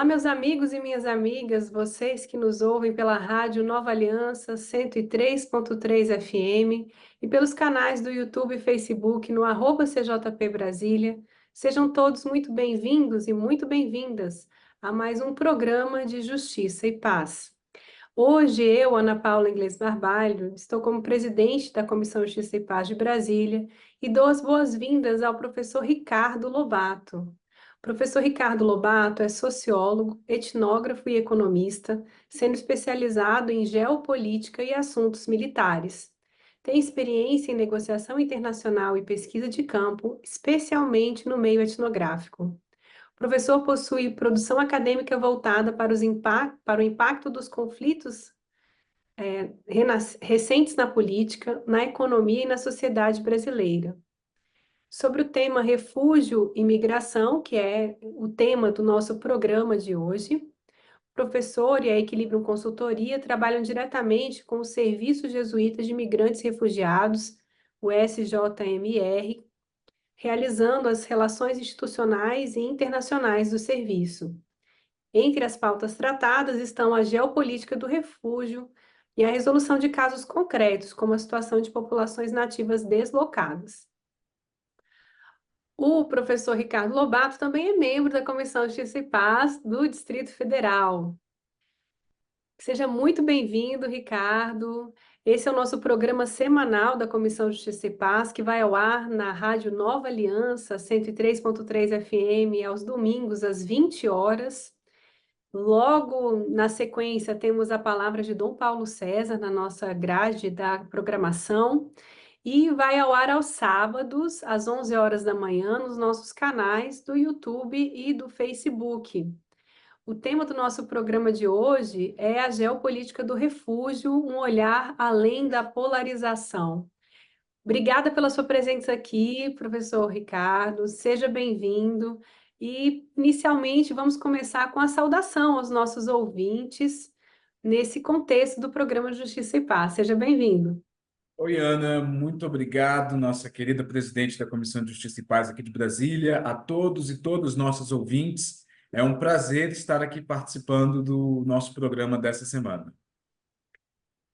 Olá, meus amigos e minhas amigas, vocês que nos ouvem pela Rádio Nova Aliança 103.3 FM e pelos canais do YouTube e Facebook no @CJP Brasília, sejam todos muito bem-vindos e muito bem-vindas a mais um programa de Justiça e Paz. Hoje eu, Ana Paula Inglês Barbalho, estou como presidente da Comissão Justiça e Paz de Brasília e dou as boas-vindas ao professor Ricardo Lobato. O professor Ricardo Lobato é sociólogo, etnógrafo e economista, sendo especializado em geopolítica e assuntos militares. Tem experiência em negociação internacional e pesquisa de campo, especialmente no meio etnográfico. O professor possui produção acadêmica voltada para o impacto dos conflitos recentes na política, na economia e na sociedade brasileira. Sobre o tema refúgio e migração, que é o tema do nosso programa de hoje, o professor e a Equilibrium Consultoria trabalham diretamente com o Serviço Jesuíta de Migrantes e Refugiados, o SJMR, realizando as relações institucionais e internacionais do serviço. Entre as pautas tratadas estão a geopolítica do refúgio e a resolução de casos concretos, como a situação de populações nativas deslocadas. O professor Ricardo Lobato também é membro da Comissão de Justiça e Paz do Distrito Federal. Seja muito bem-vindo, Ricardo. Esse é o nosso programa semanal da Comissão de Justiça e Paz, que vai ao ar na Rádio Nova Aliança, 103.3 FM, aos domingos, às 20 horas. Logo na sequência, temos a palavra de Dom Paulo César na nossa grade da programação e vai ao ar aos sábados, às 11 horas da manhã, nos nossos canais do YouTube e do Facebook. O tema do nosso programa de hoje é a geopolítica do refúgio, um olhar além da polarização. Obrigada pela sua presença aqui, professor Ricardo, seja bem-vindo. E, inicialmente, vamos começar com a saudação aos nossos ouvintes nesse contexto do programa Justiça e Paz. Seja bem-vindo. Oi, Ana, muito obrigado, nossa querida presidente da Comissão de Justiça e Paz aqui de Brasília, a todos e todos os nossos ouvintes. É um prazer estar aqui participando do nosso programa dessa semana.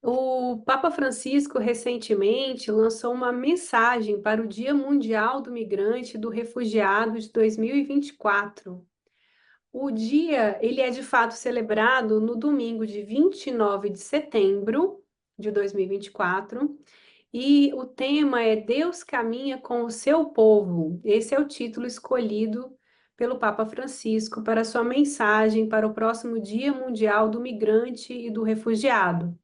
O Papa Francisco recentemente lançou uma mensagem para o Dia Mundial do Migrante e do Refugiado de 2024. O dia, ele é de fato celebrado no domingo de 29 de setembro de 2024, e o tema é Deus caminha com o seu povo. Esse é o título escolhido pelo Papa Francisco para sua mensagem para o próximo Dia Mundial do Migrante e do Refugiado.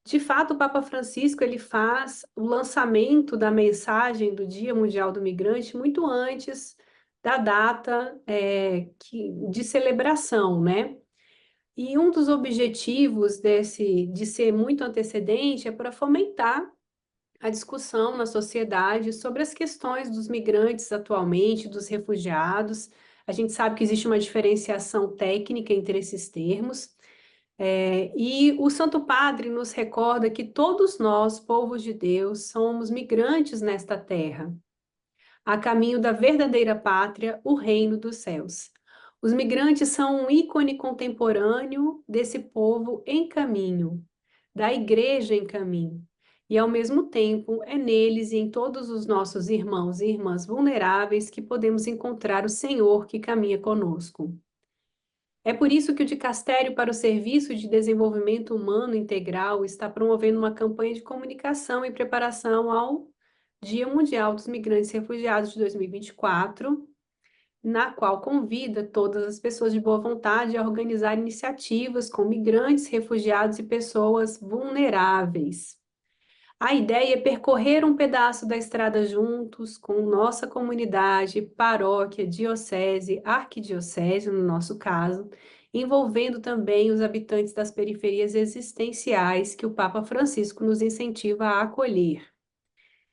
De fato, o Papa Francisco ele faz o lançamento da mensagem do Dia Mundial do Migrante muito antes da data de celebração, né? E um dos objetivos de ser muito antecedente é para fomentar a discussão na sociedade sobre as questões dos migrantes atualmente, dos refugiados. A gente sabe que existe uma diferenciação técnica entre esses termos. E o Santo Padre nos recorda que todos nós, povos de Deus, somos migrantes nesta terra, a caminho da verdadeira pátria, o reino dos céus. Os migrantes são um ícone contemporâneo desse povo em caminho, da igreja em caminho. E, ao mesmo tempo, é neles e em todos os nossos irmãos e irmãs vulneráveis que podemos encontrar o Senhor que caminha conosco. É por isso que o Dicastério para o Serviço de Desenvolvimento Humano Integral está promovendo uma campanha de comunicação e preparação ao Dia Mundial dos Migrantes e Refugiados de 2024, na qual convida todas as pessoas de boa vontade a organizar iniciativas com migrantes, refugiados e pessoas vulneráveis. A ideia é percorrer um pedaço da estrada juntos com nossa comunidade, paróquia, diocese, arquidiocese, no nosso caso, envolvendo também os habitantes das periferias existenciais que o Papa Francisco nos incentiva a acolher.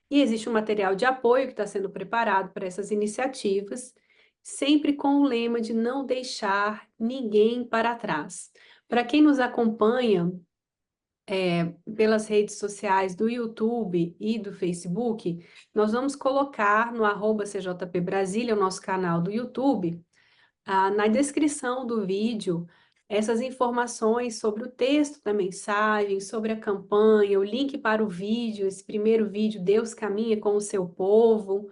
E existe um material de apoio que está sendo preparado para essas iniciativas, sempre com o lema de não deixar ninguém para trás. Para quem nos acompanha pelas redes sociais do YouTube e do Facebook, nós vamos colocar no @CJP Brasília, o nosso canal do YouTube, Na descrição do vídeo essas informações sobre o texto da mensagem, sobre a campanha, o link para o vídeo, esse primeiro vídeo, Deus caminha com o seu povo.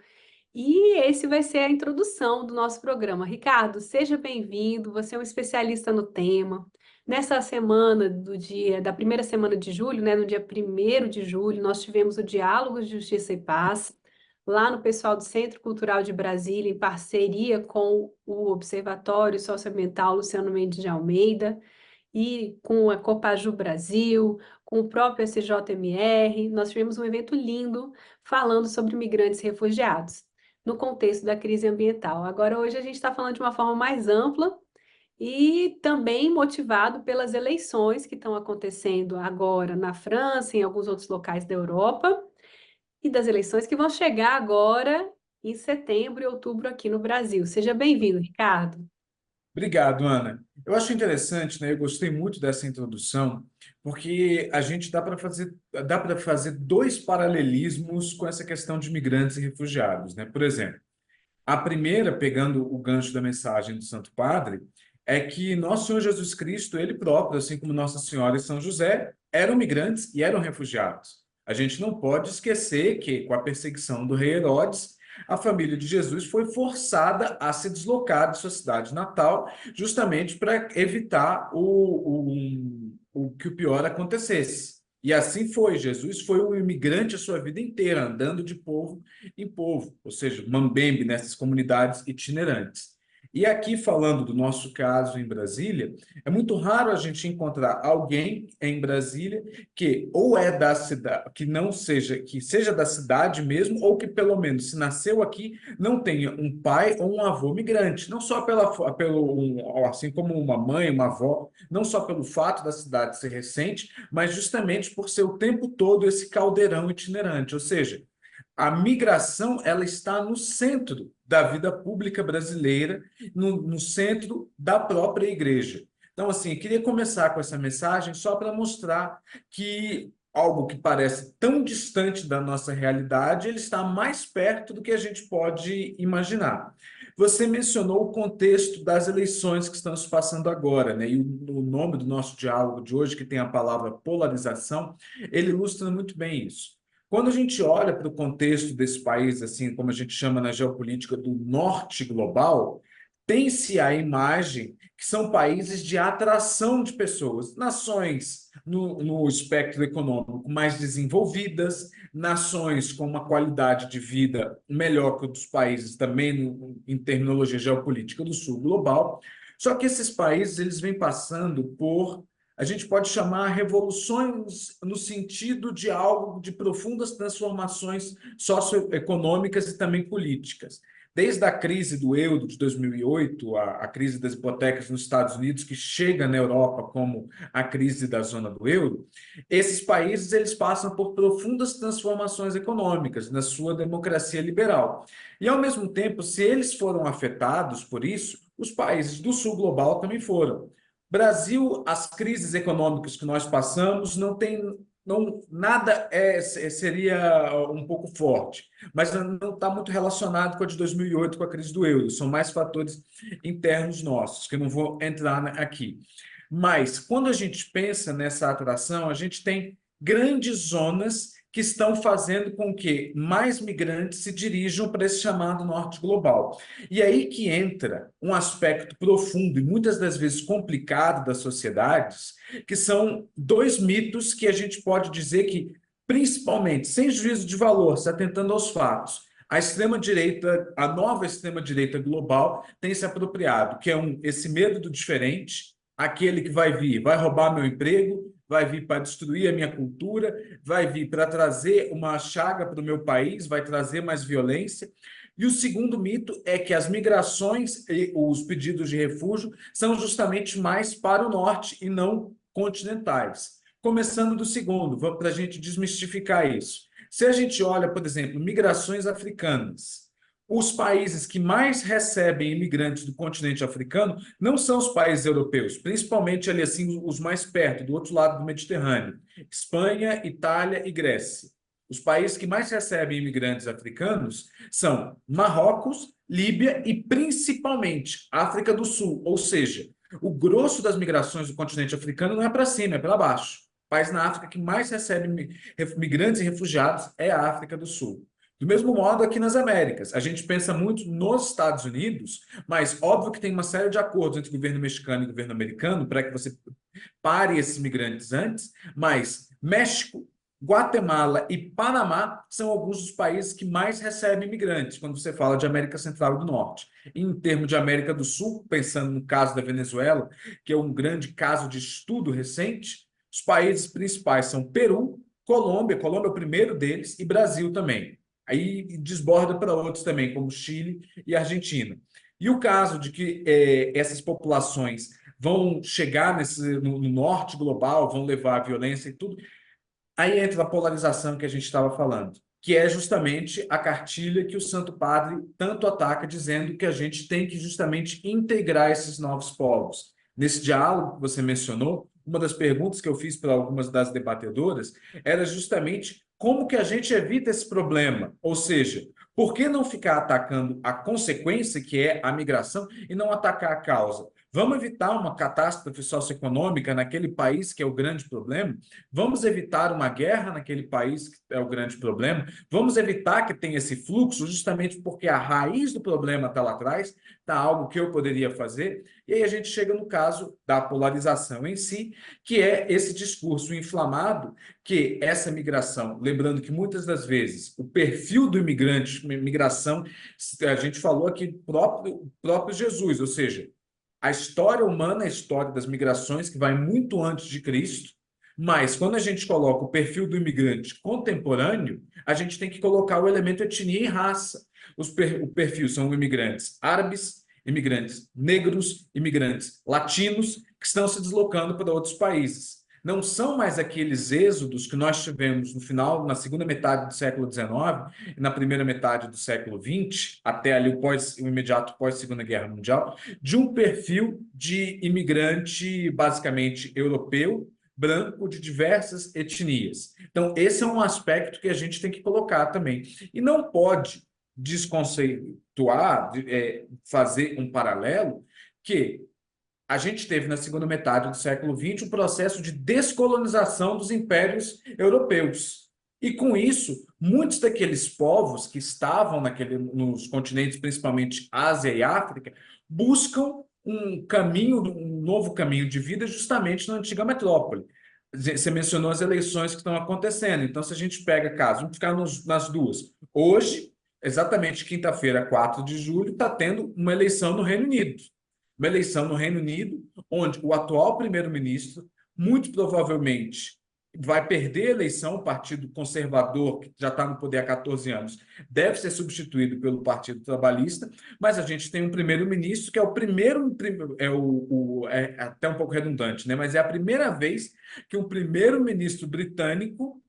E esse vai ser a introdução do nosso programa. Ricardo, seja bem-vindo. Você é um especialista no tema. Nessa semana da primeira semana de julho, né, no dia 1º de julho, nós tivemos o Diálogo de Justiça e Paz, lá no pessoal do Centro Cultural de Brasília, em parceria com o Observatório Socioambiental Luciano Mendes de Almeida e com a Copaju Brasil, com o próprio SJMR. Nós tivemos um evento lindo falando sobre migrantes e refugiados no contexto da crise ambiental. Agora, hoje a gente está falando de uma forma mais ampla e também motivado pelas eleições que estão acontecendo agora na França, em alguns outros locais da Europa, e das eleições que vão chegar agora em setembro e outubro aqui no Brasil. Seja bem-vindo, Ricardo. Obrigado, Ana. Eu acho interessante, né? Eu gostei muito dessa introdução, porque a gente dá para fazer dois paralelismos com essa questão de migrantes e refugiados, né? Por exemplo, a primeira, pegando o gancho da mensagem do Santo Padre, é que nosso Senhor Jesus Cristo, ele próprio, assim como Nossa Senhora e São José, eram migrantes e eram refugiados. A gente não pode esquecer que, com a perseguição do rei Herodes, a família de Jesus foi forçada a se deslocar de sua cidade natal, justamente para evitar o que o pior acontecesse. E assim foi. Jesus foi um imigrante a sua vida inteira, andando de povo em povo, ou seja, mambembe nessas comunidades itinerantes. E aqui, falando do nosso caso em Brasília, é muito raro a gente encontrar alguém em Brasília que ou é da cidade, que não seja, que seja da cidade mesmo, ou que pelo menos se nasceu aqui, não tenha um pai ou um avô migrante, não só assim como uma mãe, uma avó, não só pelo fato da cidade ser recente, mas justamente por ser o tempo todo esse caldeirão itinerante, ou seja, a migração ela está no centro da vida pública brasileira, no centro da própria igreja. Então, assim, eu queria começar com essa mensagem só para mostrar que algo que parece tão distante da nossa realidade, ele está mais perto do que a gente pode imaginar. Você mencionou o contexto das eleições que estão se passando agora, né? E o nome do nosso diálogo de hoje, que tem a palavra polarização, ele ilustra muito bem isso. Quando a gente olha para o contexto desse país, assim como a gente chama na geopolítica do norte global, tem-se a imagem que são países de atração de pessoas, nações no espectro econômico mais desenvolvidas, nações com uma qualidade de vida melhor que a dos países também em terminologia geopolítica do sul global. Só que esses países eles vêm passando por a gente pode chamar revoluções no sentido de algo de profundas transformações socioeconômicas e também políticas. Desde a crise do euro de 2008, a crise das hipotecas nos Estados Unidos, que chega na Europa como a crise da zona do euro, esses países eles passam por profundas transformações econômicas na sua democracia liberal. E, ao mesmo tempo, se eles foram afetados por isso, os países do sul global também foram. Brasil, as crises econômicas que nós passamos não tem nada seria um pouco forte, mas não está muito relacionado com a de 2008, com a crise do euro. São mais fatores internos nossos, que eu não vou entrar aqui. Mas, quando a gente pensa nessa atração, a gente tem grandes zonas que estão fazendo com que mais migrantes se dirijam para esse chamado norte global. E aí que entra um aspecto profundo e muitas das vezes complicado das sociedades, que são dois mitos que a gente pode dizer que, principalmente, sem juízo de valor, se atentando aos fatos, a extrema-direita, a nova extrema-direita global tem se apropriado, que é esse medo do diferente, aquele que vai vir, vai roubar meu emprego, vai vir para destruir a minha cultura, vai vir para trazer uma chaga para o meu país, vai trazer mais violência. E o segundo mito é que as migrações e os pedidos de refúgio são justamente mais para o norte e não continentais. Começando do segundo, para a gente desmistificar isso. Se a gente olha, por exemplo, migrações africanas, os países que mais recebem imigrantes do continente africano não são os países europeus, principalmente ali assim os mais perto, do outro lado do Mediterrâneo, Espanha, Itália e Grécia. Os países que mais recebem imigrantes africanos são Marrocos, Líbia e principalmente África do Sul, ou seja, o grosso das migrações do continente africano não é para cima, é para baixo. O país na África que mais recebe migrantes e refugiados é a África do Sul. Do mesmo modo, aqui nas Américas, a gente pensa muito nos Estados Unidos, mas óbvio que tem uma série de acordos entre o governo mexicano e o governo americano para que você pare esses migrantes antes, mas México, Guatemala e Panamá são alguns dos países que mais recebem imigrantes quando você fala de América Central e do Norte. Em termos de América do Sul, pensando no caso da Venezuela, que é um grande caso de estudo recente, os países principais são Peru, Colômbia, Colômbia é o primeiro deles, e Brasil também. Aí desborda para outros também, como Chile e Argentina. E o caso de que essas populações vão chegar no norte global, vão levar a violência e tudo, aí entra a polarização que a gente estava falando, que é justamente a cartilha que o Santo Padre tanto ataca, dizendo que a gente tem que justamente integrar esses novos povos. Nesse diálogo que você mencionou, uma das perguntas que eu fiz para algumas das debatedoras era justamente como que a gente evita esse problema, ou seja, por que não ficar atacando a consequência, que é a migração, e não atacar a causa? Vamos evitar uma catástrofe socioeconômica naquele país que é o grande problema? Vamos evitar uma guerra naquele país que é o grande problema? Vamos evitar que tenha esse fluxo, justamente porque a raiz do problema está lá atrás, está algo que eu poderia fazer. E aí a gente chega no caso da polarização em si, que é esse discurso inflamado, que essa migração, lembrando que muitas das vezes o perfil do imigrante, migração, a gente falou aqui próprio Jesus, ou seja, a história humana, a história das migrações, que vai muito antes de Cristo, mas quando a gente coloca o perfil do imigrante contemporâneo, a gente tem que colocar o elemento etnia e raça. O perfil são imigrantes árabes, imigrantes negros, imigrantes latinos, que estão se deslocando para outros países. Não são mais aqueles êxodos que nós tivemos no final, na segunda metade do século XIX e na primeira metade do século XX, até ali o imediato pós-Segunda Guerra Mundial, de um perfil de imigrante basicamente europeu, branco, de diversas etnias. Então, esse é um aspecto que a gente tem que colocar também. E não pode desconceituar, fazer um paralelo, que a gente teve na segunda metade do século XX um processo de descolonização dos impérios europeus. E com isso, muitos daqueles povos que estavam nos continentes, principalmente Ásia e África, buscam um caminho, um novo caminho de vida justamente na antiga metrópole. Você mencionou as eleições que estão acontecendo. Então, se a gente pega caso, vamos ficar nas duas. Hoje, exatamente quinta-feira, 4 de julho, está tendo uma eleição no Reino Unido. Uma eleição no Reino Unido, onde o atual primeiro-ministro, muito provavelmente, vai perder a eleição. O Partido Conservador, que já está no poder há 14 anos, deve ser substituído pelo Partido Trabalhista, mas a gente tem um primeiro-ministro que é o primeiro, é até um pouco redundante, né? Mas é a primeira vez que um primeiro-ministro britânico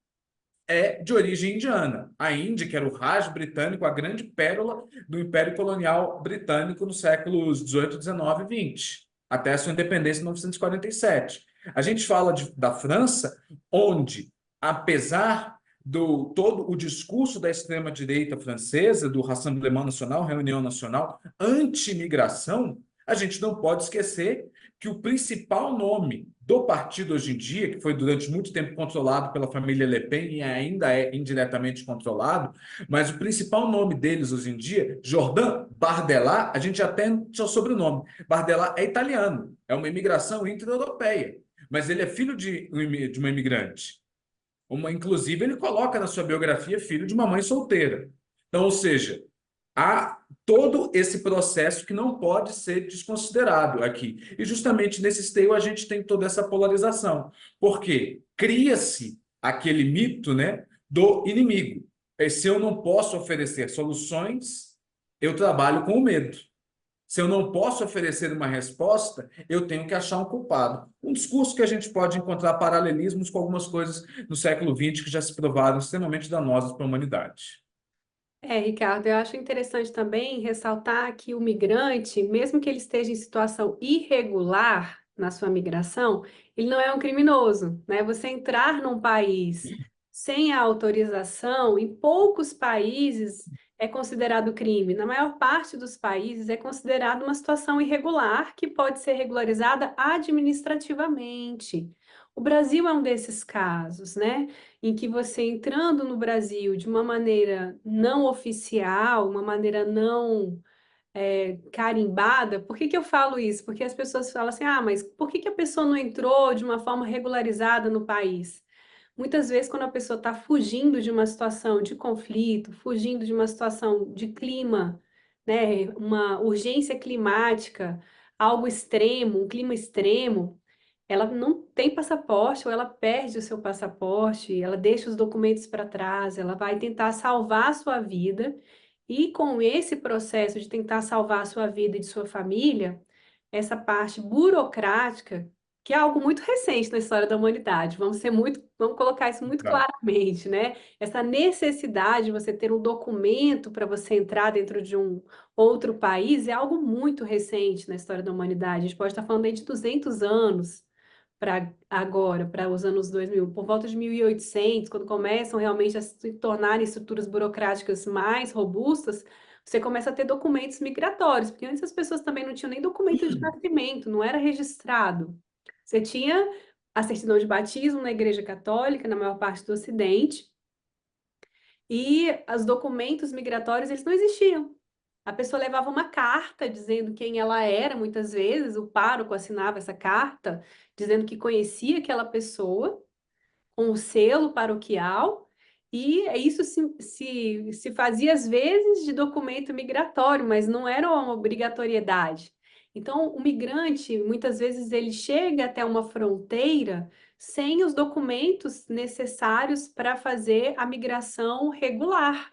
é de origem indiana. A Índia, que era o Raj britânico, a grande pérola do Império Colonial Britânico nos séculos 18, 19 e 20, até a sua independência em 1947. A gente fala da França, onde, apesar do todo o discurso da extrema-direita francesa, do Rassemblement National, Reunião Nacional, anti-imigração, a gente não pode esquecer que o principal nome do partido hoje em dia, que foi durante muito tempo controlado pela família Le Pen e ainda é indiretamente controlado, mas o principal nome deles hoje em dia, Jordan Bardella, a gente já tem seu sobrenome. Bardella é italiano, é uma imigração intra-europeia, mas ele é filho de uma imigrante. Inclusive, ele coloca na sua biografia filho de uma mãe solteira. Então, ou seja, há todo esse processo que não pode ser desconsiderado aqui. E justamente nesse esteio a gente tem toda essa polarização, porque cria-se aquele mito, né, do inimigo. Se eu não posso oferecer soluções, eu trabalho com o medo. Se eu não posso oferecer uma resposta, eu tenho que achar um culpado. Um discurso que a gente pode encontrar paralelismos com algumas coisas no século XX que já se provaram extremamente danosas para a humanidade. Ricardo, eu acho interessante também ressaltar que o migrante, mesmo que ele esteja em situação irregular na sua migração, ele não é um criminoso, né? Você entrar num país sem a autorização, em poucos países é considerado crime. Na maior parte dos países é considerado uma situação irregular que pode ser regularizada administrativamente. O Brasil é um desses casos, né? Em que você entrando no Brasil de uma maneira não oficial, uma maneira não carimbada. Por que que eu falo isso? Porque as pessoas falam assim, ah, mas por que que a pessoa não entrou de uma forma regularizada no país? Muitas vezes, quando a pessoa está fugindo de uma situação de conflito, fugindo de uma situação de clima, né, uma urgência climática, algo extremo, um clima extremo, ela não tem passaporte ou ela perde o seu passaporte, ela deixa os documentos para trás, ela vai tentar salvar a sua vida e com esse processo de tentar salvar a sua vida e de sua família, essa parte burocrática, que é algo muito recente na história da humanidade, vamos colocar isso muito Tá. claramente, né? Essa necessidade de você ter um documento para você entrar dentro de um outro país é algo muito recente na história da humanidade. A gente pode estar falando aí de 200 anos para agora, para os anos 2000, por volta de 1800, quando começam realmente a se tornarem estruturas burocráticas mais robustas, você começa a ter documentos migratórios, porque antes as pessoas também não tinham nem documento de nascimento, não era registrado. Você tinha a certidão de batismo na Igreja Católica, na maior parte do Ocidente, e os documentos migratórios, eles não existiam. A pessoa levava uma carta dizendo quem ela era, muitas vezes, o pároco assinava essa carta dizendo que conhecia aquela pessoa, com o selo paroquial, e isso se fazia às vezes de documento migratório, mas não era uma obrigatoriedade. Então, o migrante, muitas vezes, ele chega até uma fronteira sem os documentos necessários para fazer a migração regular,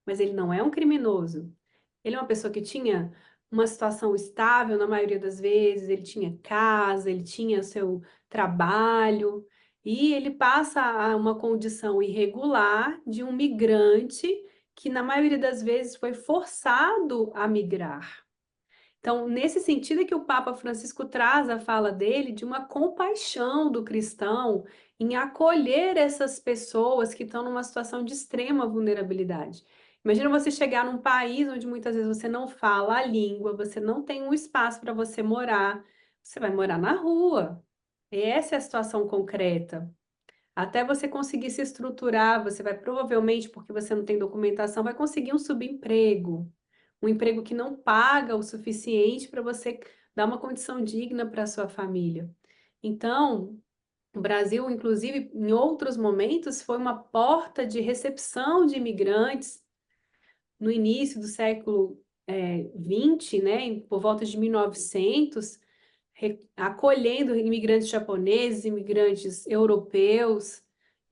mas ele não é um criminoso. Ele é uma pessoa que tinha uma situação estável na maioria das vezes, ele tinha casa, ele tinha seu trabalho, e ele passa a uma condição irregular de um migrante que, na maioria das vezes, foi forçado a migrar. Então, nesse sentido é que o Papa Francisco traz a fala dele de uma compaixão do cristão em acolher essas pessoas que estão numa situação de extrema vulnerabilidade. Imagina você chegar num país onde muitas vezes você não fala a língua, você não tem um espaço para você morar, você vai morar na rua. Essa é a situação concreta. Até você conseguir se estruturar, você vai provavelmente, porque você não tem documentação, vai conseguir um subemprego, um emprego que não paga o suficiente para você dar uma condição digna para a sua família. Então, o Brasil, inclusive, em outros momentos, foi uma porta de recepção de imigrantes no início do século XX, né, por volta de 1900, acolhendo imigrantes japoneses, imigrantes europeus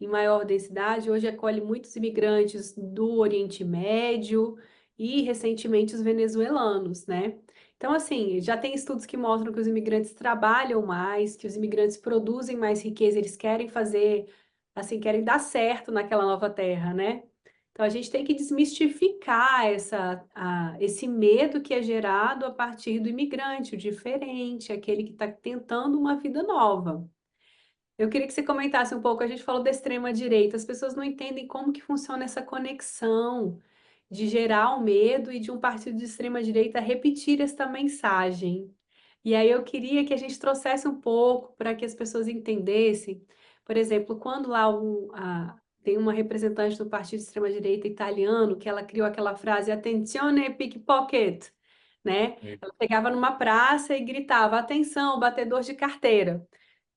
em maior densidade. Hoje acolhe muitos imigrantes do Oriente Médio e recentemente os venezuelanos, né? Então, assim, já tem estudos que mostram que os imigrantes trabalham mais, que os imigrantes produzem mais riqueza, eles querem fazer, assim, querem dar certo naquela nova terra, né? Então, a gente tem que desmistificar esse medo que é gerado a partir do imigrante, o diferente, aquele que está tentando uma vida nova. Eu queria que você comentasse um pouco, a gente falou da extrema-direita, as pessoas não entendem como que funciona essa conexão de gerar o medo e de um partido de extrema-direita repetir esta mensagem. E aí eu queria que a gente trouxesse um pouco para que as pessoas entendessem, por exemplo, quando lá tem uma representante do partido de extrema-direita italiano que ela criou aquela frase Attenzione pickpocket, né? Ela pegava numa praça e gritava, atenção, batedor de carteira.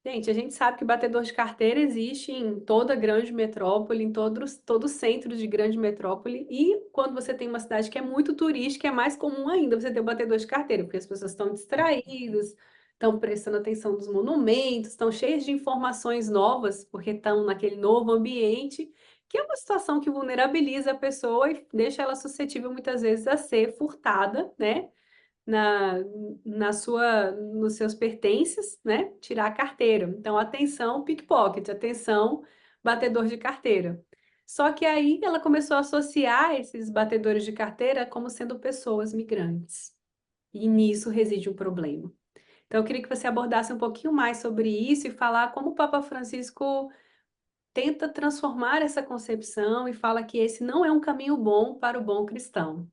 Gente, a gente sabe que batedor de carteira existe em toda grande metrópole, em todo centro de grande metrópole, e quando você tem uma cidade que é muito turística, é mais comum ainda você ter o batedor de carteira, porque as pessoas estão distraídas, estão prestando atenção nos monumentos, estão cheias de informações novas, porque estão naquele novo ambiente, que é uma situação que vulnerabiliza a pessoa e deixa ela suscetível muitas vezes a ser furtada, né? na, nos seus pertences, né? Tirar a carteira. Então, atenção, pickpocket, atenção, batedor de carteira. Só que aí ela começou a associar esses batedores de carteira como sendo pessoas migrantes. E nisso reside um problema. Então, eu queria que você abordasse um pouquinho mais sobre isso e falar como o Papa Francisco tenta transformar essa concepção e fala que esse não é um caminho bom para o bom cristão.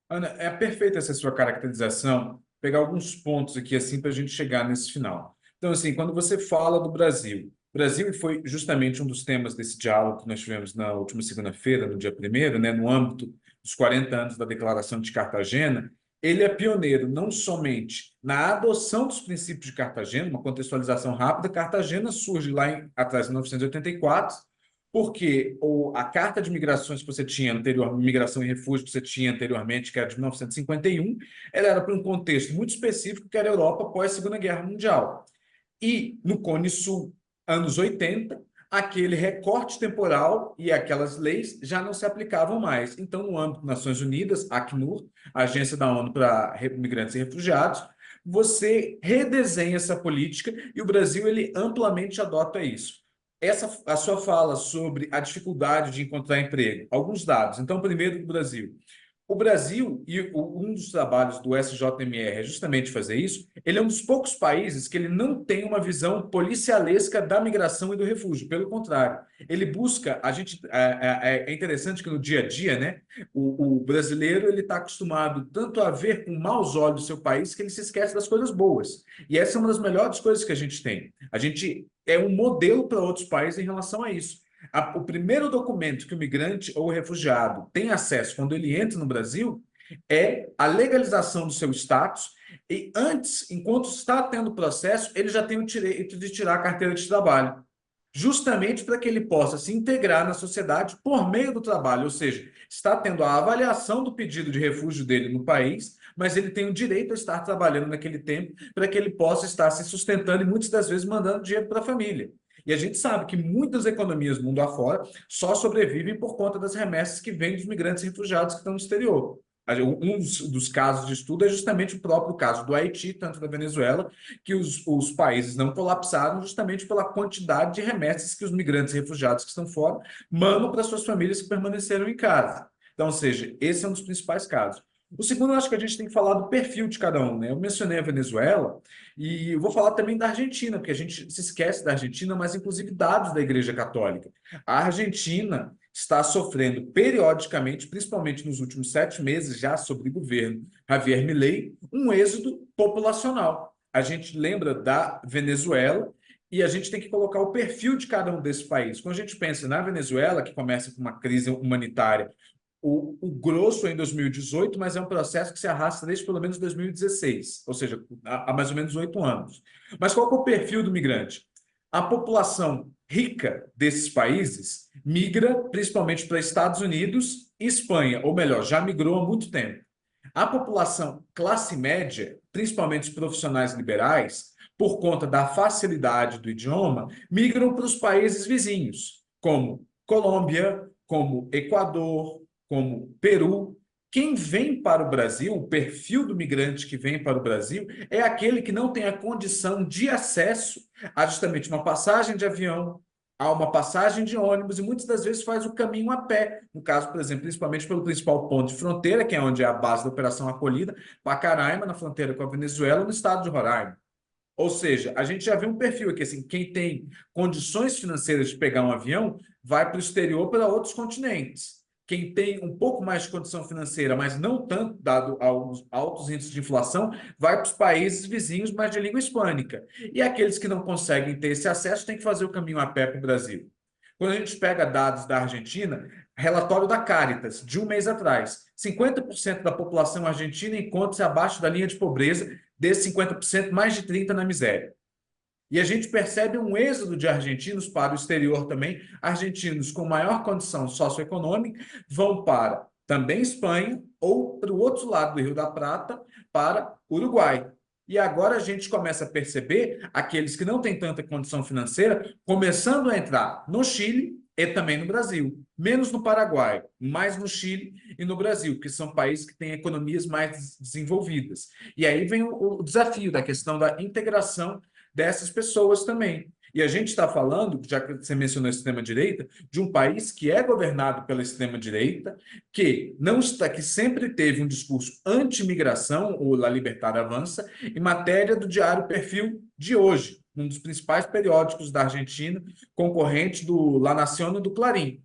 Ana, é perfeita essa sua caracterização. Pegar alguns pontos aqui assim para a gente chegar nesse final. Então, assim, quando você fala do Brasil, Brasil foi justamente um dos temas desse diálogo que nós tivemos na última segunda-feira, no dia primeiro, né, no âmbito dos 40 anos da Declaração de Cartagena. Ele é pioneiro não somente na adoção dos princípios de Cartagena, uma contextualização rápida. Cartagena surge lá atrás, em 1984, porque a carta de migrações que você tinha anterior, migração e refúgio que você tinha anteriormente, que era de 1951, ela era para um contexto muito específico, que era a Europa após a Segunda Guerra Mundial. E no Cone Sul, anos 80, aquele recorte temporal e aquelas leis já não se aplicavam mais. Então, no âmbito das Nações Unidas, a Acnur, a Agência da ONU para Migrantes e Refugiados, você redesenha essa política e o Brasil ele amplamente adota isso. A sua fala sobre a dificuldade de encontrar emprego, alguns dados. Então, primeiro do Brasil. O Brasil, e um dos trabalhos do SJMR é justamente fazer isso, ele é um dos poucos países que ele não tem uma visão policialesca da migração e do refúgio. Pelo contrário, ele busca, é interessante que no dia a dia, né, o brasileiro ele está acostumado tanto a ver com maus olhos o seu país que ele se esquece das coisas boas. E essa é uma das melhores coisas que a gente tem. A gente é um modelo para outros países em relação a isso. O primeiro documento que o migrante ou o refugiado tem acesso quando ele entra no Brasil é a legalização do seu status e antes, enquanto está tendo o processo, ele já tem o direito de tirar a carteira de trabalho, justamente para que ele possa se integrar na sociedade por meio do trabalho, ou seja, está tendo a avaliação do pedido de refúgio dele no país, mas ele tem o direito a estar trabalhando naquele tempo para que ele possa estar se sustentando e muitas das vezes mandando dinheiro para a família. E a gente sabe que muitas economias mundo afora só sobrevivem por conta das remessas que vêm dos migrantes e refugiados que estão no exterior. Um dos casos de estudo é justamente o próprio caso do Haiti, tanto da Venezuela, que os países não colapsaram justamente pela quantidade de remessas que os migrantes e refugiados que estão fora mandam para suas famílias que permaneceram em casa. Então, ou seja, esse é um dos principais casos. O segundo, eu acho que a gente tem que falar do perfil de cada um, né? Eu mencionei a Venezuela e eu vou falar também da Argentina, porque a gente se esquece da Argentina, mas inclusive dados da Igreja Católica. A Argentina está sofrendo periodicamente, principalmente nos últimos 7 meses, já sobre o governo Javier Milei, um êxodo populacional. A gente lembra da Venezuela e a gente tem que colocar o perfil de cada um desses países. Quando a gente pensa na Venezuela, que começa com uma crise humanitária, o grosso é em 2018, mas é um processo que se arrasta desde pelo menos 2016, ou seja, há mais ou menos 8 anos. Mas qual é o perfil do migrante? A população rica desses países migra principalmente para Estados Unidos e Espanha, ou melhor, já migrou há muito tempo. A população classe média, principalmente os profissionais liberais, por conta da facilidade do idioma, migram para os países vizinhos, como Colômbia, como Equador, como Peru. Quem vem para o Brasil, o perfil do migrante que vem para o Brasil, é aquele que não tem a condição de acesso a justamente uma passagem de avião, a uma passagem de ônibus e muitas das vezes faz o caminho a pé. No caso, por exemplo, principalmente pelo principal ponto de fronteira, que é onde é a base da Operação Acolhida, Pacaraima, na fronteira com a Venezuela, no estado de Roraima. Ou seja, a gente já vê um perfil aqui, assim, quem tem condições financeiras de pegar um avião vai para o exterior para outros continentes. Quem tem um pouco mais de condição financeira, mas não tanto, dado aos altos índices de inflação, vai para os países vizinhos, mas de língua hispânica. E aqueles que não conseguem ter esse acesso têm que fazer o caminho a pé para o Brasil. Quando a gente pega dados da Argentina, relatório da Caritas, de um mês atrás, 50% da população argentina encontra-se abaixo da linha de pobreza, desses 50%, mais de 30% na miséria. E a gente percebe um êxodo de argentinos para o exterior também. Argentinos com maior condição socioeconômica vão para também Espanha ou para o outro lado do Rio da Prata, para Uruguai. E agora a gente começa a perceber aqueles que não têm tanta condição financeira começando a entrar no Chile e também no Brasil. Menos no Paraguai, mais no Chile e no Brasil, que são países que têm economias mais desenvolvidas. E aí vem o desafio da questão da integração dessas pessoas também. E a gente está falando, já que você mencionou a extrema-direita, de um país que é governado pela extrema-direita, que não está, que sempre teve um discurso anti-imigração, o La Libertad Avança, em matéria do Diário Perfil de hoje. num dos principais periódicos da Argentina, concorrente do La Nación e do Clarín.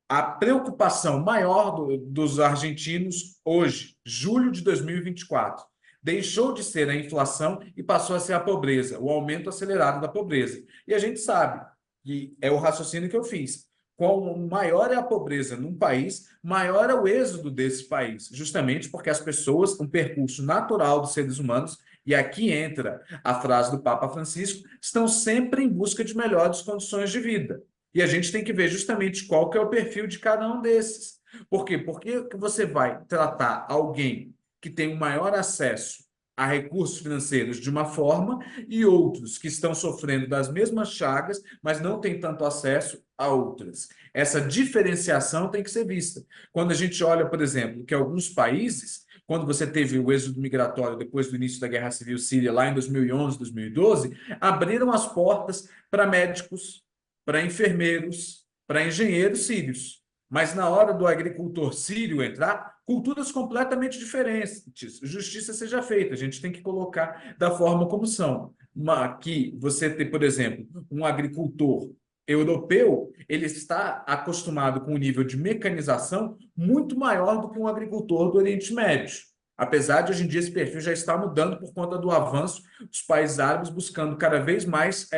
A preocupação maior dos argentinos hoje, julho de 2024, deixou de ser a inflação e passou a ser a pobreza, o aumento acelerado da pobreza. E a gente sabe, e é o raciocínio que eu fiz, quanto maior é a pobreza num país, maior é o êxodo desse país, justamente porque as pessoas, um percurso natural dos seres humanos, e aqui entra a frase do Papa Francisco, estão sempre em busca de melhores condições de vida. E a gente tem que ver justamente qual que é o perfil de cada um desses. Por quê? Porque você vai tratar alguém que tem um maior acesso a recursos financeiros de uma forma e outros que estão sofrendo das mesmas chagas, mas não têm tanto acesso a outras. Essa diferenciação tem que ser vista. Quando a gente olha, por exemplo, que alguns países, quando você teve o êxodo migratório depois do início da Guerra Civil Síria, lá em 2011, 2012, abriram as portas para médicos, para enfermeiros, para engenheiros sírios. Mas na hora do agricultor sírio entrar, culturas completamente diferentes. Justiça seja feita, a gente tem que colocar da forma como são. Aqui você tem, por exemplo, um agricultor europeu, ele está acostumado com um nível de mecanização muito maior do que um agricultor do Oriente Médio. Apesar de hoje em dia esse perfil já estar mudando por conta do avanço dos países árabes buscando cada vez mais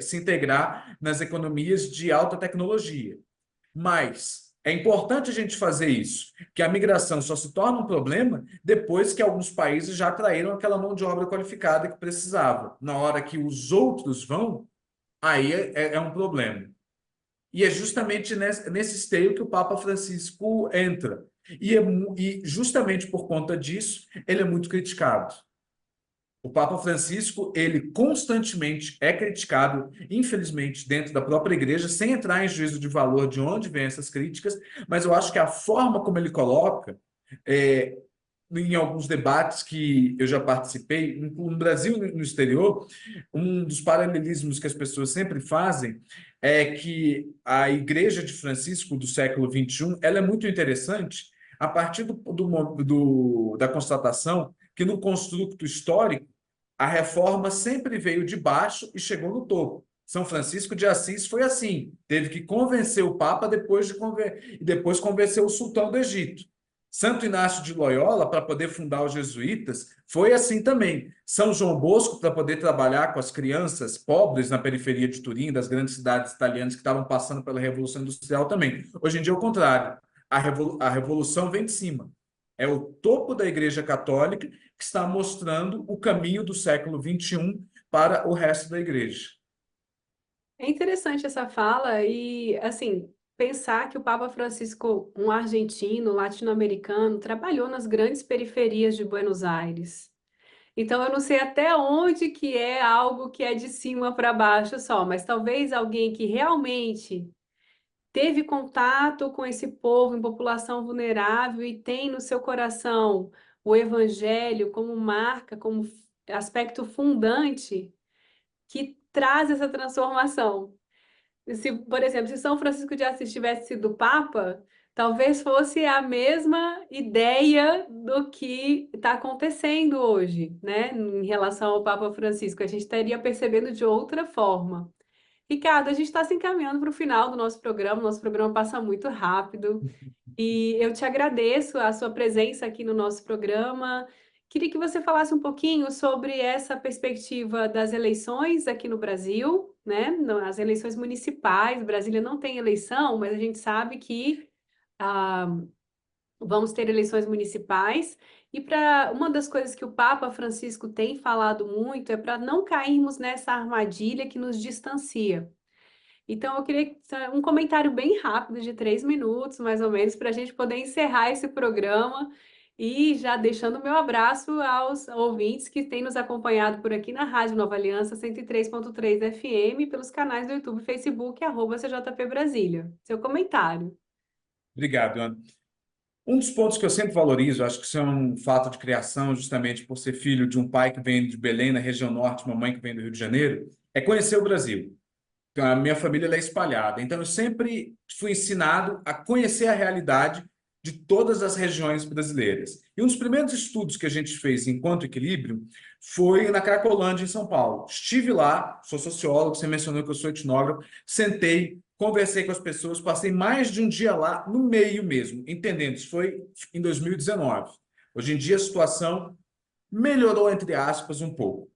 se integrar nas economias de alta tecnologia. Mas é importante a gente fazer isso, que a migração só se torna um problema depois que alguns países já atraíram aquela mão de obra qualificada que precisava. Na hora que os outros vão, aí é um problema. E é justamente nesse esteio que o Papa Francisco entra. E justamente por conta disso, ele é muito criticado. O Papa Francisco, ele constantemente é criticado, infelizmente, dentro da própria igreja, sem entrar em juízo de valor de onde vêm essas críticas, mas eu acho que a forma como ele coloca, é, em alguns debates que eu já participei, no Brasil e no exterior, um dos paralelismos que as pessoas sempre fazem é que a Igreja de Francisco do século XXI, ela é muito interessante a partir da constatação que no construto histórico a reforma sempre veio de baixo e chegou no topo. São Francisco de Assis foi assim, teve que convencer o Papa e depois convencer o sultão do Egito. Santo Inácio de Loyola, para poder fundar os jesuítas, foi assim também. São João Bosco, para poder trabalhar com as crianças pobres na periferia de Turim, das grandes cidades italianas que estavam passando pela Revolução Industrial também. Hoje em dia é o contrário. A revolução vem de cima. É o topo da Igreja Católica que está mostrando o caminho do século XXI para o resto da Igreja. É interessante essa fala e, assim, pensar que o Papa Francisco, um argentino, latino-americano, trabalhou nas grandes periferias de Buenos Aires. Então, eu não sei até onde que é algo que é de cima para baixo só, mas talvez alguém que realmente teve contato com esse povo em população vulnerável e tem no seu coração o evangelho como marca, como aspecto fundante, que traz essa transformação. Se, por exemplo, se São Francisco de Assis tivesse sido Papa, talvez fosse a mesma ideia do que está acontecendo hoje, né? Em relação ao Papa Francisco, a gente estaria percebendo de outra forma. Ricardo, a gente está se encaminhando para o final do nosso programa passa muito rápido, e eu te agradeço a sua presença aqui no nosso programa. Queria que você falasse um pouquinho sobre essa perspectiva das eleições aqui no Brasil, né? As eleições municipais, Brasília não tem eleição, mas a gente sabe que ah, vamos ter eleições municipais. E para uma das coisas que o Papa Francisco tem falado muito é para não cairmos nessa armadilha que nos distancia. Então, eu queria um comentário bem rápido, de 3 minutos, mais ou menos, para a gente poder encerrar esse programa e já deixando o meu abraço aos ouvintes que têm nos acompanhado por aqui na Rádio Nova Aliança 103.3 FM, pelos canais do YouTube e Facebook, @CJP Brasília. Seu comentário. Obrigado, Ana. Um dos pontos que eu sempre valorizo, acho que isso é um fato de criação, justamente por ser filho de um pai que vem de Belém, na região norte, uma mãe que vem do Rio de Janeiro, é conhecer o Brasil. A minha família ela é espalhada, então eu sempre fui ensinado a conhecer a realidade de todas as regiões brasileiras. E um dos primeiros estudos que a gente fez enquanto equilíbrio foi na Cracolândia, em São Paulo. Estive lá, sou sociólogo, você mencionou que eu sou etnógrafo, sentei, conversei com as pessoas, passei mais de um dia lá, no meio mesmo, entendendo. Isso foi em 2019. Hoje em dia a situação melhorou, entre aspas, um pouco.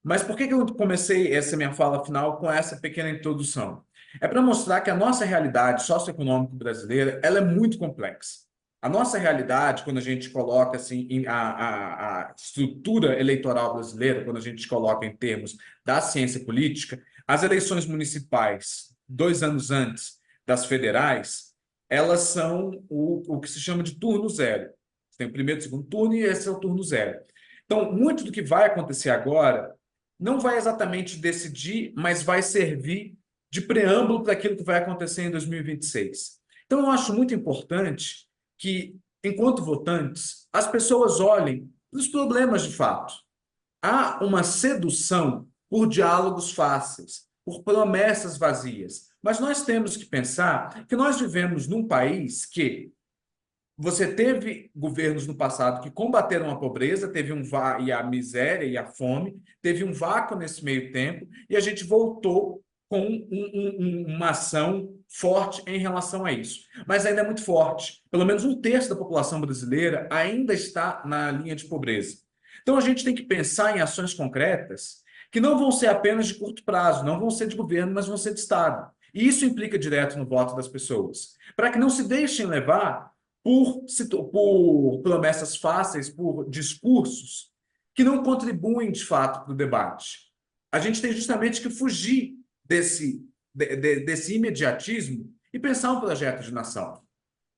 Mas por que eu comecei essa minha fala final com essa pequena introdução? É para mostrar que a nossa realidade socioeconômica brasileira ela é muito complexa. A nossa realidade, quando a gente coloca assim, a estrutura eleitoral brasileira, quando a gente coloca em termos da ciência política, as eleições municipais, 2 anos antes das federais, elas são o que se chama de turno zero. Tem o primeiro e o segundo turno e esse é o turno zero. Então, muito do que vai acontecer agora não vai exatamente decidir, mas vai servir de preâmbulo para aquilo que vai acontecer em 2026. Então, eu acho muito importante que, enquanto votantes, as pessoas olhem para os problemas de fato. Há uma sedução por diálogos fáceis, por promessas vazias. Mas nós temos que pensar que nós vivemos num país que você teve governos no passado que combateram a pobreza, teve e a miséria e a fome, teve um vácuo nesse meio tempo, e a gente voltou com uma ação forte em relação a isso. Mas ainda é muito forte. Pelo menos um terço da população brasileira ainda está na linha de pobreza. Então a gente tem que pensar em ações concretas que não vão ser apenas de curto prazo, não vão ser de governo, mas vão ser de Estado. E isso implica direto no voto das pessoas, para que não se deixem levar por promessas fáceis, por discursos que não contribuem de fato para o debate. A gente tem justamente que fugir desse imediatismo e pensar um projeto de nação.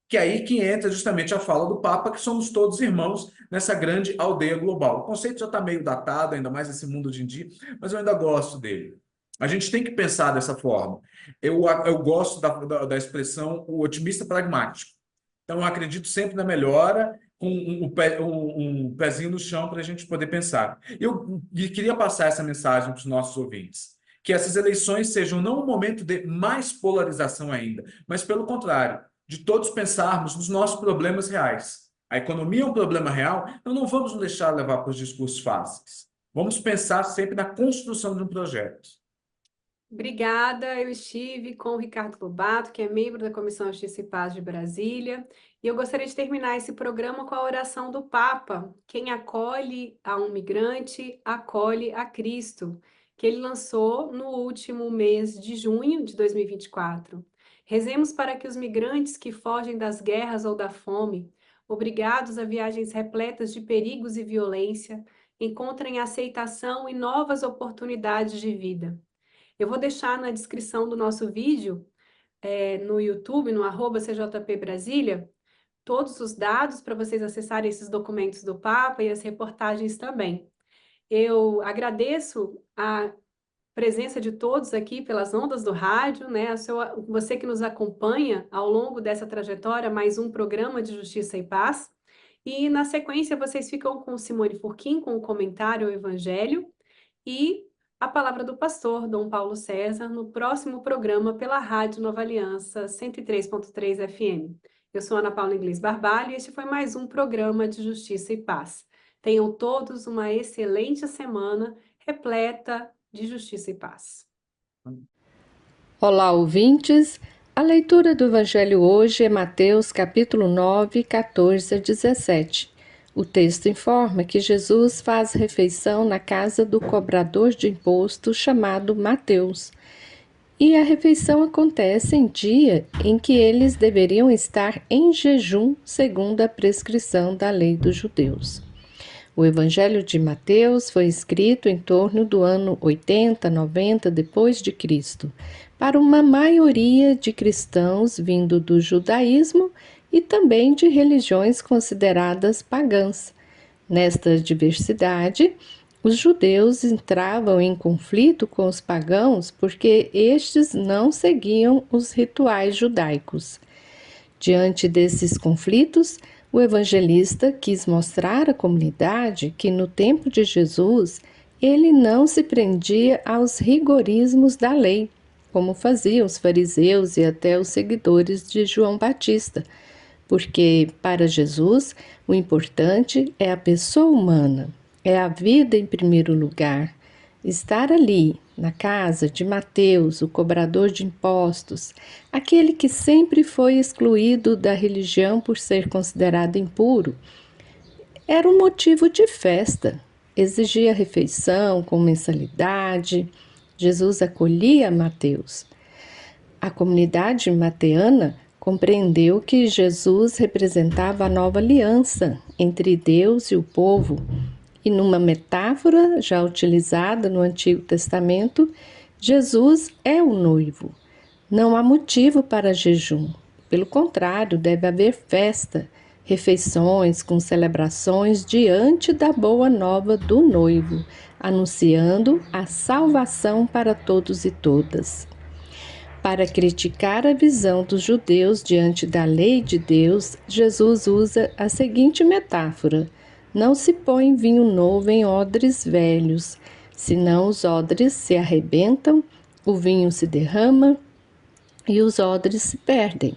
Que é aí que entra justamente a fala do Papa, que somos todos irmãos nessa grande aldeia global. O conceito já está meio datado, ainda mais nesse mundo hoje em dia, mas eu ainda gosto dele. A gente tem que pensar dessa forma. Eu gosto da expressão o otimista pragmático. Então, eu acredito sempre na melhora, com um pezinho no chão para a gente poder pensar. Eu queria passar essa mensagem para os nossos ouvintes, que essas eleições sejam não um momento de mais polarização ainda, mas, pelo contrário, de todos pensarmos nos nossos problemas reais. A economia é um problema real, então não vamos nos deixar levar por discursos fáceis. Vamos pensar sempre na construção de um projeto. Obrigada. Eu estive com o Ricardo Lobato, que é membro da Comissão Justiça e Paz de Brasília, e eu gostaria de terminar esse programa com a oração do Papa: quem acolhe a um migrante, acolhe a Cristo, que ele lançou no último mês de junho de 2024. Rezemos para que os migrantes que fogem das guerras ou da fome, obrigados a viagens repletas de perigos e violência, encontrem aceitação e novas oportunidades de vida. Eu vou deixar na descrição do nosso vídeo, no YouTube, no @CJP Brasília, todos os dados para vocês acessarem esses documentos do Papa e as reportagens também. Eu agradeço a presença de todos aqui pelas ondas do rádio, né? Você que nos acompanha ao longo dessa trajetória, mais um programa de Justiça e Paz. E na sequência vocês ficam com Simone Furquim com o comentário ao Evangelho e a palavra do pastor Dom Paulo César no próximo programa pela Rádio Nova Aliança 103.3 FM. Eu sou Ana Paula Inglês Barbalho e este foi mais um programa de Justiça e Paz. Tenham todos uma excelente semana repleta de justiça e paz. Olá, ouvintes. A leitura do Evangelho hoje é Mateus capítulo 9, 14 a 17. O texto informa que Jesus faz refeição na casa do cobrador de imposto chamado Mateus. E a refeição acontece em dia em que eles deveriam estar em jejum, segundo a prescrição da lei dos judeus. O Evangelho de Mateus foi escrito em torno do ano 80, 90 depois de Cristo, para uma maioria de cristãos vindo do judaísmo e também de religiões consideradas pagãs. Nesta diversidade, os judeus entravam em conflito com os pagãos porque estes não seguiam os rituais judaicos. Diante desses conflitos, o evangelista quis mostrar à comunidade que no tempo de Jesus ele não se prendia aos rigorismos da lei, como faziam os fariseus e até os seguidores de João Batista, porque para Jesus o importante é a pessoa humana, é a vida em primeiro lugar. Estar ali, na casa de Mateus, o cobrador de impostos, aquele que sempre foi excluído da religião por ser considerado impuro, era um motivo de festa. Exigia refeição com mensalidade. Jesus acolhia Mateus. A comunidade mateana compreendeu que Jesus representava a nova aliança entre Deus e o povo. E numa metáfora já utilizada no Antigo Testamento, Jesus é o noivo. Não há motivo para jejum. Pelo contrário, deve haver festa, refeições com celebrações diante da boa nova do noivo, anunciando a salvação para todos e todas. Para criticar a visão dos judeus diante da lei de Deus, Jesus usa a seguinte metáfora: não se põe vinho novo em odres velhos, senão os odres se arrebentam, o vinho se derrama e os odres se perdem.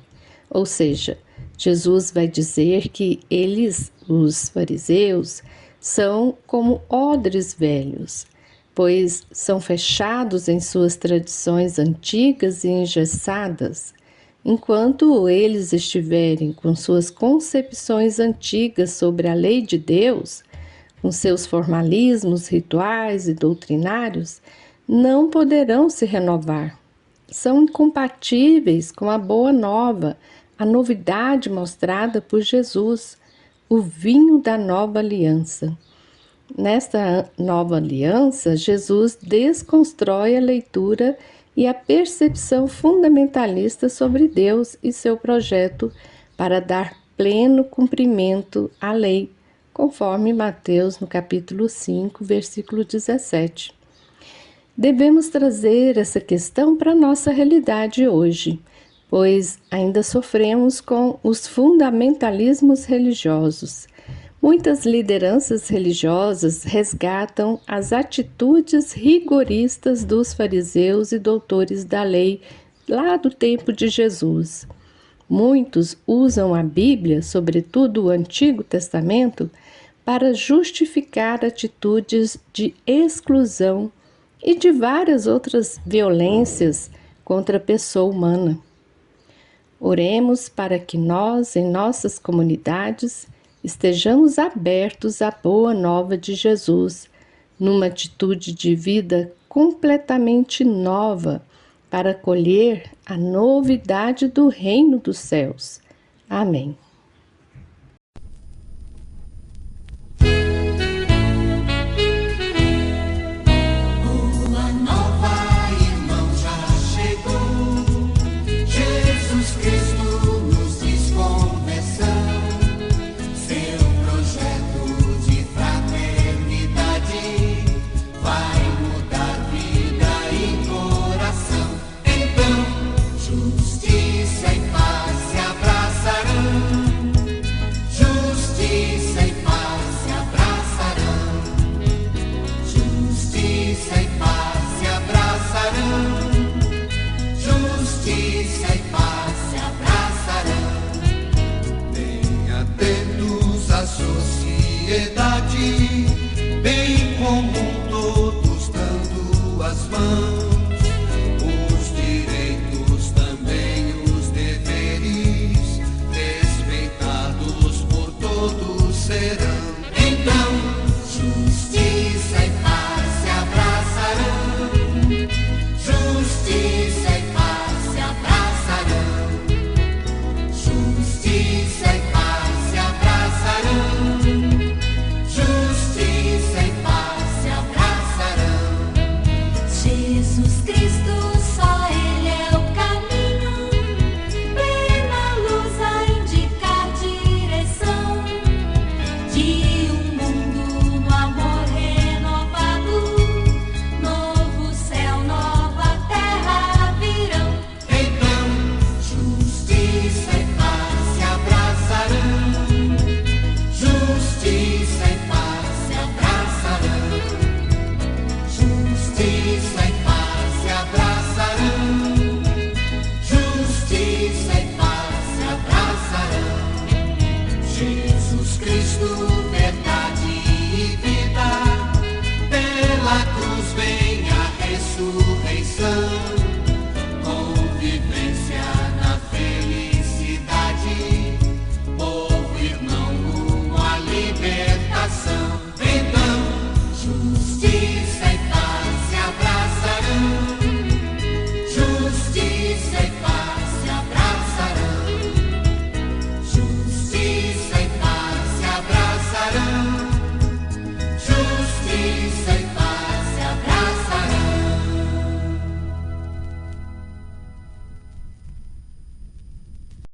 Ou seja, Jesus vai dizer que eles, os fariseus, são como odres velhos, pois são fechados em suas tradições antigas e engessadas, enquanto eles estiverem com suas concepções antigas sobre a lei de Deus, com seus formalismos rituais e doutrinários, não poderão se renovar. São incompatíveis com a boa nova, a novidade mostrada por Jesus, o vinho da nova aliança. Nesta nova aliança, Jesus desconstrói a leitura e a percepção fundamentalista sobre Deus e seu projeto para dar pleno cumprimento à lei, conforme Mateus no capítulo 5, versículo 17. Devemos trazer essa questão para a nossa realidade hoje, pois ainda sofremos com os fundamentalismos religiosos. Muitas lideranças religiosas resgatam as atitudes rigoristas dos fariseus e doutores da lei lá do tempo de Jesus. Muitos usam a Bíblia, sobretudo o Antigo Testamento, para justificar atitudes de exclusão e de várias outras violências contra a pessoa humana. Oremos para que nós, em nossas comunidades, estejamos abertos à boa nova de Jesus, numa atitude de vida completamente nova, para acolher a novidade do reino dos céus. Amém.